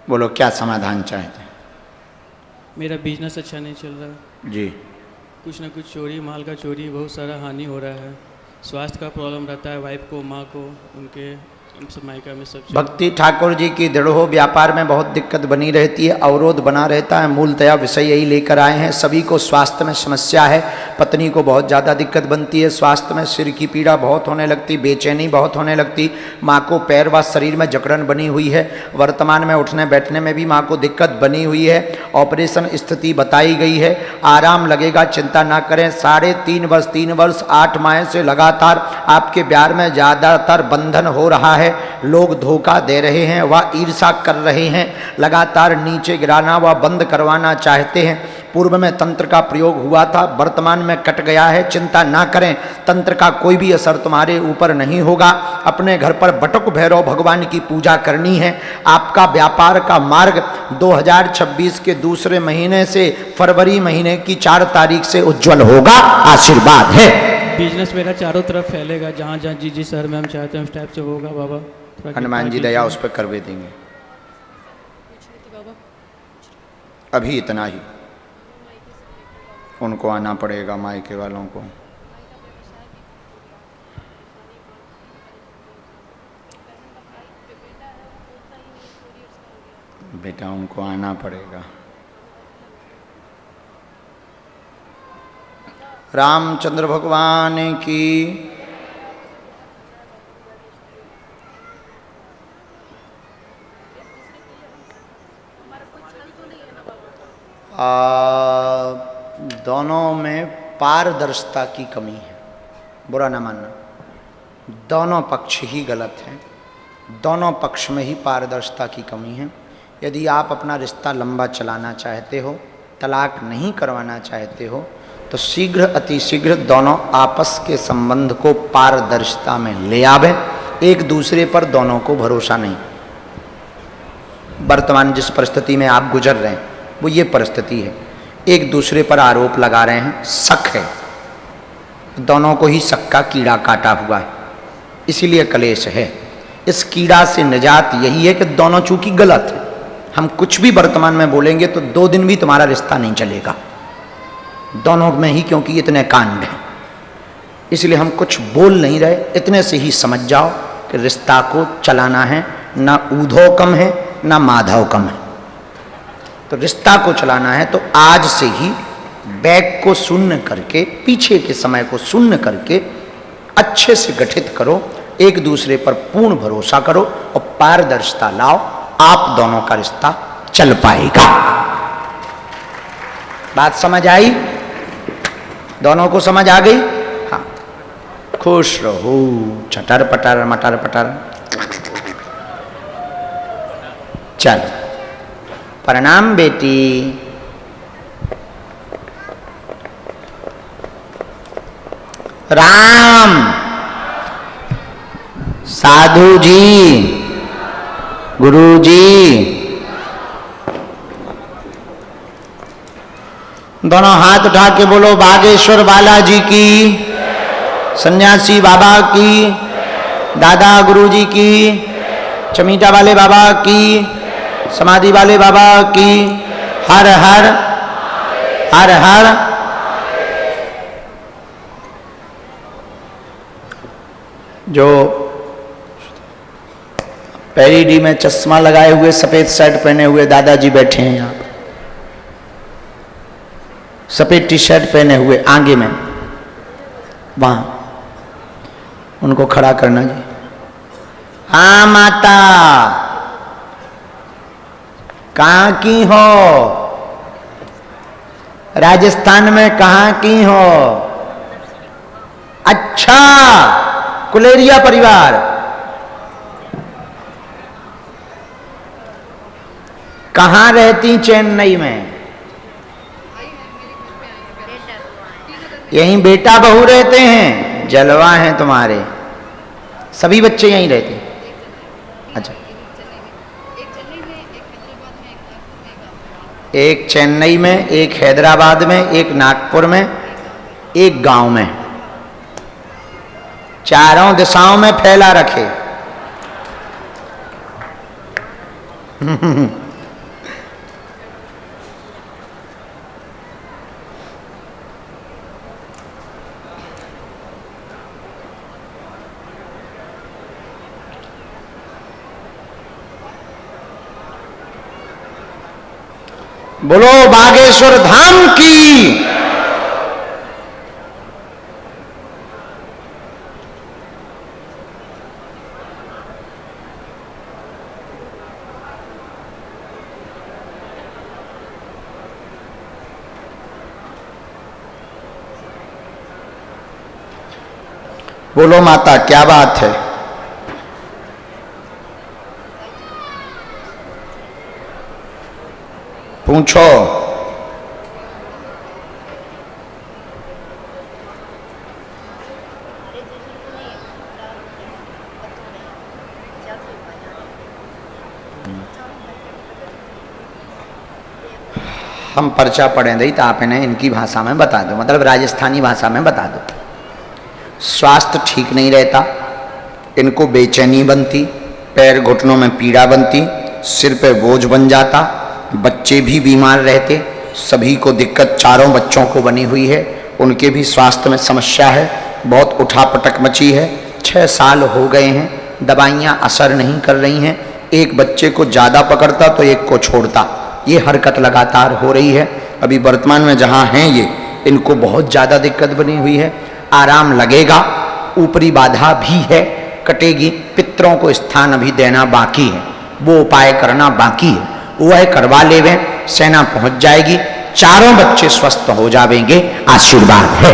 बोलो क्या समाधान चाहते हैं? मेरा बिजनेस अच्छा नहीं चल रहा जी। कुछ ना कुछ चोरी, माल का चोरी, बहुत सारा हानि हो रहा है। स्वास्थ्य का प्रॉब्लम रहता है, वाइफ को, माँ को, उनके सब मायका में सब। भक्ति ठाकुर जी की दृढ़ हो, व्यापार में बहुत दिक्कत बनी रहती है, अवरोध बना रहता है। मूलतया विषय यही लेकर आए हैं। सभी को स्वास्थ्य में समस्या है। पत्नी को बहुत ज़्यादा दिक्कत बनती है स्वास्थ्य में, सिर की पीड़ा बहुत होने लगती, बेचैनी बहुत होने लगती। माँ को पैर व शरीर में जकड़न बनी हुई है। वर्तमान में उठने बैठने में भी माँ को दिक्कत बनी हुई है। ऑपरेशन स्थिति बताई गई है, आराम लगेगा, चिंता ना करें। 3.5 वर्ष 8 माह से लगातार आपके प्यार में ज़्यादातर बंधन हो रहा है। लोग धोखा दे रहे हैं व ईर्ष्या कर रहे हैं, लगातार नीचे गिराना व बंद करवाना चाहते हैं। पूर्व में तंत्र का प्रयोग हुआ था, वर्तमान में कट गया है। चिंता ना करें, तंत्र का कोई भी असर तुम्हारे ऊपर नहीं होगा। अपने घर पर बटुक भैरव भगवान की पूजा करनी है। आपका व्यापार का मार्ग 2026 के दूसरे महीने से फरवरी महीने की 4 तारीख से उज्जवल होगा। आशीर्वाद है। बिजनेस मेरा चारों तरफ फैलेगा, जहाँ जहाँ जिस शहर में हम चाहते हैं उस टाइप से होगा। बाबा हनुमान जी दया उस पर करवे देंगे। अभी इतना ही उनको आना पड़ेगा, मायके वालों को। बेटा उनको आना पड़ेगा। रामचंद्र भगवान की दोनों में पारदर्शिता की कमी है। बुरा ना मानना, दोनों पक्ष ही गलत हैं। दोनों पक्ष में ही पारदर्शिता की कमी है। यदि आप अपना रिश्ता लंबा चलाना चाहते हो, तलाक नहीं करवाना चाहते हो, तो शीघ्र अतिशीघ्र दोनों आपस के संबंध को पारदर्शिता में ले आवें। एक दूसरे पर दोनों को भरोसा नहीं। वर्तमान जिस परिस्थिति में आप गुजर रहे हैं वो ये परिस्थिति है। एक दूसरे पर आरोप लगा रहे हैं, शक है, दोनों को ही शक का कीड़ा काटा हुआ है, इसीलिए कलेश है। इस कीड़ा से निजात यही है कि दोनों चूंकि गलत है। हम कुछ भी वर्तमान में बोलेंगे तो 2 दिन भी तुम्हारा रिश्ता नहीं चलेगा, दोनों में ही, क्योंकि इतने कांड हैं। इसलिए हम कुछ बोल नहीं रहे। इतने से ही समझ जाओ कि रिश्ता को चलाना है, ना ऊधव कम है ना माधव कम है। तो रिश्ता को चलाना है तो आज से ही बैक को शून्य करके, पीछे के समय को शून्य करके अच्छे से गठित करो। एक दूसरे पर पूर्ण भरोसा करो और पारदर्शिता लाओ। आप दोनों का रिश्ता चल पाएगा। बात समझ आई? दोनों को समझ आ गई? हाँ, खुश रहो। चटर पटर मटर पटर। चल, प्रणाम बेटी। राम, साधु जी, गुरु जी, दोनों हाथ उठा के बोलो बागेश्वर बालाजी की, सन्यासी बाबा की, दादा गुरु जी की, चमीटा वाले बाबा की, समाधि वाले बाबा की। हर हर हर हर। जो पैरीडी में चश्मा लगाए हुए, सफेद शर्ट पहने हुए दादाजी बैठे हैं यहाँ, सफेद टी शर्ट पहने हुए आगे में, वहां उनको खड़ा करना जी। हाँ माता, कहाँ की हो? राजस्थान में कहाँ की हो? अच्छा, कुलेरिया परिवार। कहाँ रहती? चेन्नई में। यहीं बेटा बहू रहते हैं? जलवा हैं तुम्हारे। सभी बच्चे यहीं रहते हैं? अच्छा, एक चेन्नई में, एक हैदराबाद में, एक नागपुर में, एक गांव में। चारों दिशाओं में फैला रखे। बोलो बागेश्वर धाम की। बोलो माता, क्या बात है? पूछो। हम पर्चा पढ़ें दई तो आप इन्हें इनकी भाषा में बता दो, मतलब राजस्थानी भाषा में बता दो। स्वास्थ्य ठीक नहीं रहता, इनको बेचैनी बनती, पैर घुटनों में पीड़ा बनती, सिर पे बोझ बन जाता, बच्चे भी बीमार रहते, सभी को दिक्कत, चारों बच्चों को बनी हुई है, उनके भी स्वास्थ्य में समस्या है, बहुत उठापटक मची है। 6 साल हो गए हैं, दवाइयाँ असर नहीं कर रही हैं, एक बच्चे को ज़्यादा पकड़ता तो एक को छोड़ता, ये हरकत लगातार हो रही है। अभी वर्तमान में जहाँ हैं ये, इनको बहुत ज़्यादा दिक्कत बनी हुई है। आराम लगेगा, ऊपरी बाधा भी है, कटेगी। पितरों को स्थान अभी देना बाकी है, वो उपाय करना बाकी है, वह करवा लेवे, सेना पहुंच जाएगी, चारों बच्चे स्वस्थ हो जाएंगे, आशीर्वाद है।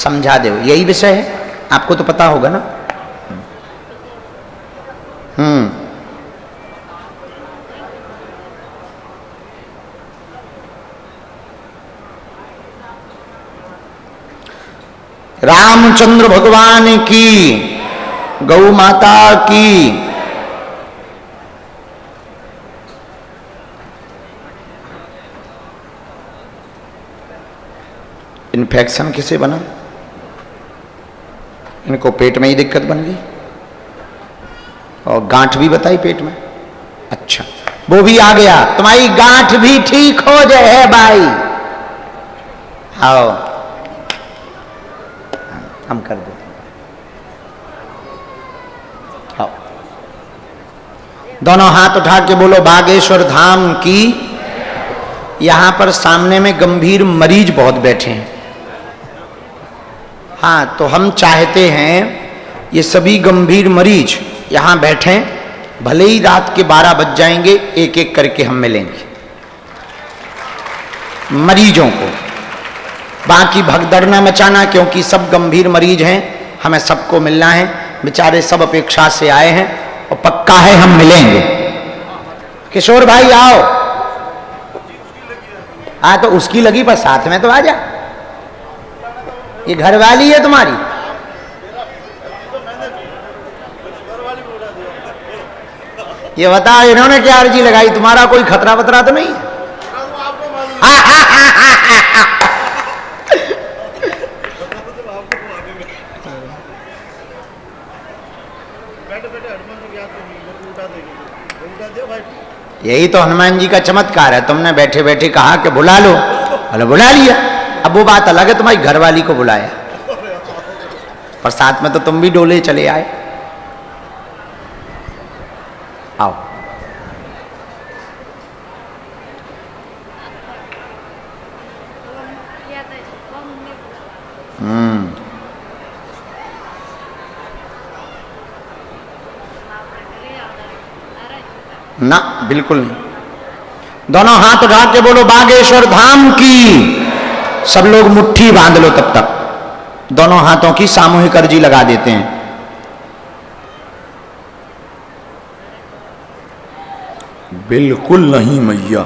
समझा दो, यही विषय है, आपको तो पता होगा ना। रामचंद्र भगवान की, गौ माता की। इन्फेक्शन किसे बना? इनको पेट में ही दिक्कत बन गई और गांठ भी बताई पेट में। अच्छा, वो भी आ गया, तुम्हारी गांठ भी ठीक हो जाए भाई। आओ हम कर देते हैं। आओ, दोनों हाथ उठा के बोलो बागेश्वर धाम की। यहां पर सामने में गंभीर मरीज बहुत बैठे हैं। हाँ, तो हम चाहते हैं ये सभी गंभीर मरीज यहां बैठे, भले ही रात के 12 बज जाएंगे, एक एक करके हम मिलेंगे मरीजों को। बाकी भगदड़ न मचाना, क्योंकि सब गंभीर मरीज हैं, हमें सबको मिलना है। बेचारे सब अपेक्षा से आए हैं और पक्का है हम मिलेंगे। किशोर भाई आओ। हाँ, तो उसकी लगी, पर साथ में तो आ जा, ये घर वाली है तुम्हारी। ये बता, इन्होंने क्या अर्जी लगाई? तुम्हारा कोई खतरा वतरा तो नहीं? यही तो हनुमान जी का चमत्कार है। तुमने बैठे बैठे कहा कि बुला लो, बोले बुला लिया। अब वो बात अलग है, तुम्हारी घरवाली को बुलाया, पर साथ में तो तुम भी डोले चले आए। आओ, ना बिल्कुल नहीं। दोनों हाथ उठा के बोलो बागेश्वर धाम की। सब लोग मुट्ठी बांध लो, तब तक दोनों हाथों की सामूहिक अर्जी लगा देते हैं। बिल्कुल नहीं मैया।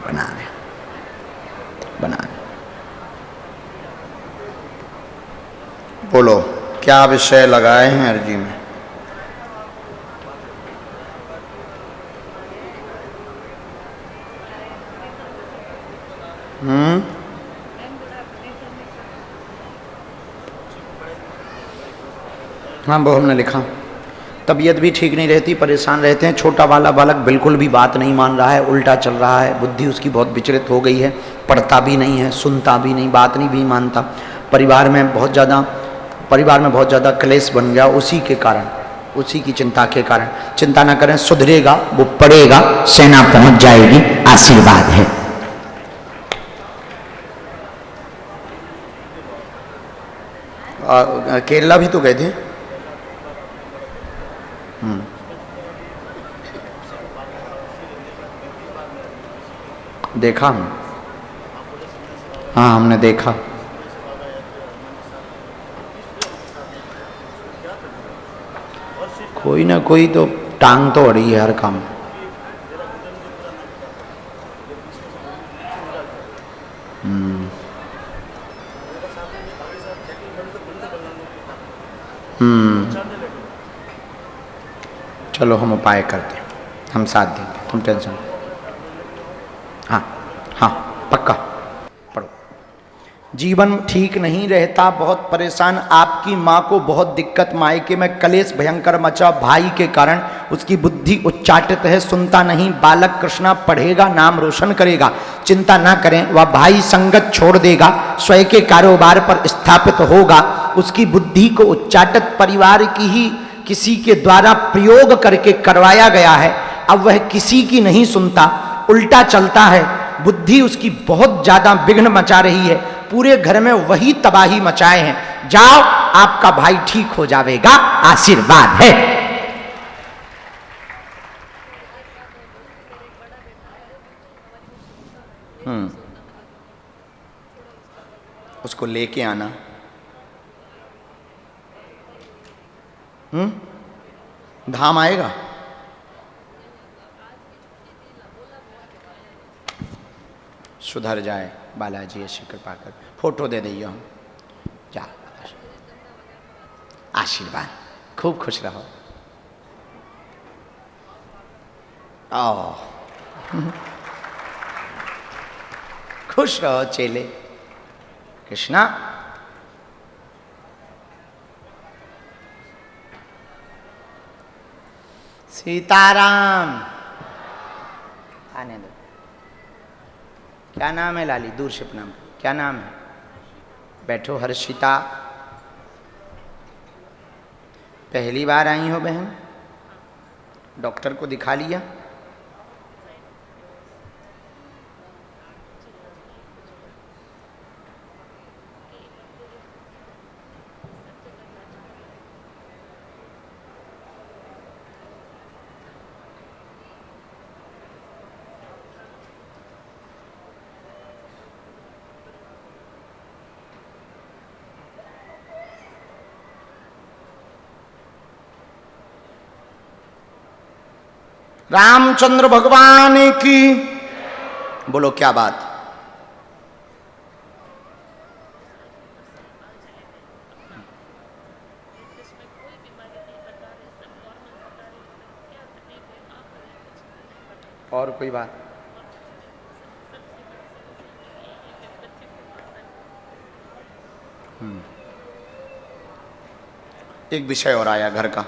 बना रहे, बना रहे। बोलो क्या विषय लगाए हैं अर्जी में? हाँ, वो हमने लिखा। तबीयत भी ठीक नहीं रहती, परेशान रहते हैं। छोटा वाला बालक बिल्कुल भी बात नहीं मान रहा है, उल्टा चल रहा है, बुद्धि उसकी बहुत विचलित हो गई है, पढ़ता भी नहीं है, सुनता भी नहीं, बात नहीं भी मानता। परिवार में बहुत ज़्यादा क्लेश बन गया उसी के कारण, उसी की चिंता के कारण। चिंता ना करें, सुधरेगा, वो पड़ेगा, सेना पहुंच जाएगी, आशीर्वाद है। केरला भी तो गए थे। देखा हम, हाँ हमने देखा। कोई ना कोई तो टांग तो अड़ी है हर काम। चलो हम उपाय करते हैं, हम साथ देंगे, तुम टेंशन। हाँ हाँ पक्का पढ़ो। जीवन ठीक नहीं रहता, बहुत परेशान। आपकी माँ को बहुत दिक्कत, मायके में कलेश भयंकर मचा, भाई के कारण उसकी बुद्धि उच्चाटित है, सुनता नहीं। बालक कृष्णा पढ़ेगा, नाम रोशन करेगा, चिंता ना करें। वह भाई संगत छोड़ देगा, स्वयं के कारोबार पर स्थापित होगा। उसकी बुद्धि को उच्चाटित परिवार की ही किसी के द्वारा प्रयोग करके करवाया गया है। अब वह किसी की नहीं सुनता, उल्टा चलता है। बुद्धि उसकी बहुत ज्यादा विघ्न मचा रही है, पूरे घर में वही तबाही मचाए हैं। जाओ, आपका भाई ठीक हो जाएगा, आशीर्वाद है। उसको लेके आना। धाम आएगा। सुधर जाए, बालाजी ऐसी कृपा कर। फोटो दे दिए हम, जा आशीर्वाद, खूब खुश रहो। आओ खुश रहो चेले। कृष्णा सीताराम। आने दो। क्या नाम है लाली? दूर से प्रणाम। क्या नाम है? बैठो। हर्षिता, पहली बार आई हो बहन? डॉक्टर को दिखा लिया? रामचंद्र भगवान की बोलो। क्या बात? और कोई बात? एक विषय और आया घर का।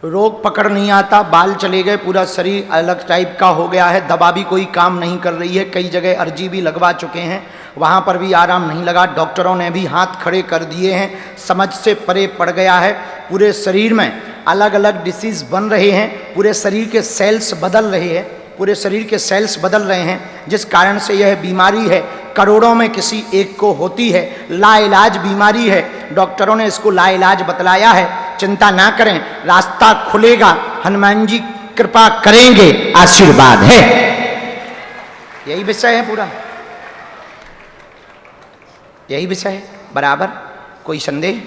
रोग पकड़ नहीं आता, बाल चले गए, पूरा शरीर अलग टाइप का हो गया है, दवा भी कोई काम नहीं कर रही है। कई जगह अर्जी भी लगवा चुके हैं, वहाँ पर भी आराम नहीं लगा। डॉक्टरों ने भी हाथ खड़े कर दिए हैं, समझ से परे पड़ गया है। पूरे शरीर में अलग अलग डिसीज बन रहे हैं, पूरे शरीर के सेल्स बदल रहे हैं, पूरे शरीर के सेल्स बदल रहे हैं, जिस कारण से यह बीमारी है। करोड़ों में किसी एक को होती है, लाइलाज बीमारी है। डॉक्टरों ने इसको लाइलाज बतलाया है। चिंता ना करें, रास्ता खुलेगा, हनुमान जी कृपा करेंगे, आशीर्वाद है। यही विषय है पूरा, यही विषय है। बराबर कोई संदेह?